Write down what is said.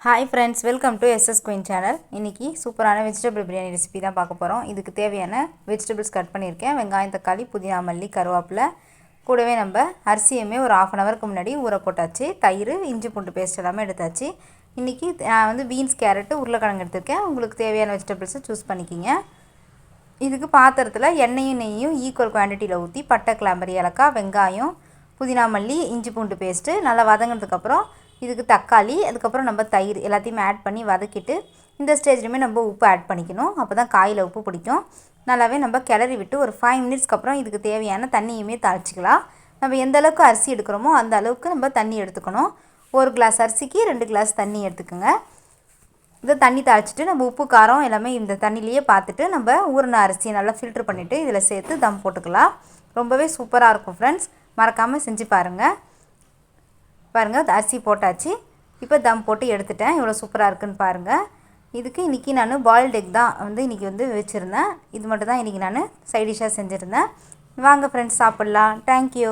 Hi friends, welcome to SS Queen channel. இன்னைக்கு சூப்பரான vegetable biryani recipe தான் பார்க்க போறோம். இதுக்கு தேவையான வெஜிடபிள்ஸ் கட் பண்ணியிருக்கேன். வெங்காயம், தக்காளி, புதினா, மல்லி, கருவேப்பிலை. கூடவே நம்ம அரிசியுமே ஒரு 1/2 hour முன்னாடி ஊற போட்டாச்சு. தயிர், இஞ்சி பூண்டு பேஸ்ட் எல்லாமே எடுத்தாச்சு. இன்னைக்கு நான் வந்து பீன்ஸ், கேரட், உருளைக்கிழங்கு எடுத்துர்க்கேன். உங்களுக்கு தேவையான வெஜிடபிள்ஸ் சூஸ் பண்ணிக்கிங்க. இதுக்கு பாத்திரத்துல எண்ணெயும் நெய்யும் ஈக்குவல் குவாண்டிட்டில ஊத்தி பட்டை, கிராம்பு, ஏலக்காய், வெங்காயம், புதினா, மல்லி, இஞ்சி பூண்டு பேஸ்ட் நல்லா வதங்கினதுக்கு அப்புறம் இதுக்கு தக்காளி அதுக்கப்புறம் நம்ம தயிர் எல்லாத்தையும் ஆட் பண்ணி வதக்கிட்டு இந்த ஸ்டேஜ்லயே நம்ம உப்பு ஆட் பண்ணிக்கணும். அப்பதான் காயில உப்பு பிடிக்கும். நல்லாவே நம்ம கிளறி விட்டு ஒரு 5 minutesக்கு அப்புறம் இதுக்கு தேவையான தண்ணியுமே தாளிச்சுக்கலாம். நம்ம எந்த அளவுக்கு அரிசி எடுக்கறோமோ அந்த அளவுக்கு நம்ம தண்ணி எடுத்துக்கணும். 1 கிளாஸ் அரிசிக்கு 2 கிளாஸ் தண்ணி எடுத்துக்கங்க. இந்த தண்ணி தாளிச்சிட்டு நம்ம உப்பு காரம் எல்லாமே இந்த தண்ணியிலேயே பார்த்துட்டு நம்ம ஊறின அரிசியை நல்லா ஃபில்டர் பண்ணிட்டு இதில் சேர்த்து தம் போட்டுக்கலாம். ரொம்பவே சூப்பராக இருக்கும் ஃப்ரெண்ட்ஸ். மறக்காமல் செஞ்சு பாருங்கள். பாருங்கள் அரிசி போட்டாச்சு. இப்போ தம் போட்டு எடுத்துட்டேன். இவ்வளோ சூப்பராக இருக்குன்னு பாருங்கள். இதுக்கு இன்றைக்கி நான் பாயில்டு எக் தான் இன்றைக்கி வச்சுருந்தேன். இது மட்டும் தான் இன்றைக்கி நான் சைட் டிஷ்ஷாக செஞ்சுருந்தேன். வாங்க ஃப்ரெண்ட்ஸ் சாப்பிட்லாம். தேங்க்யூ.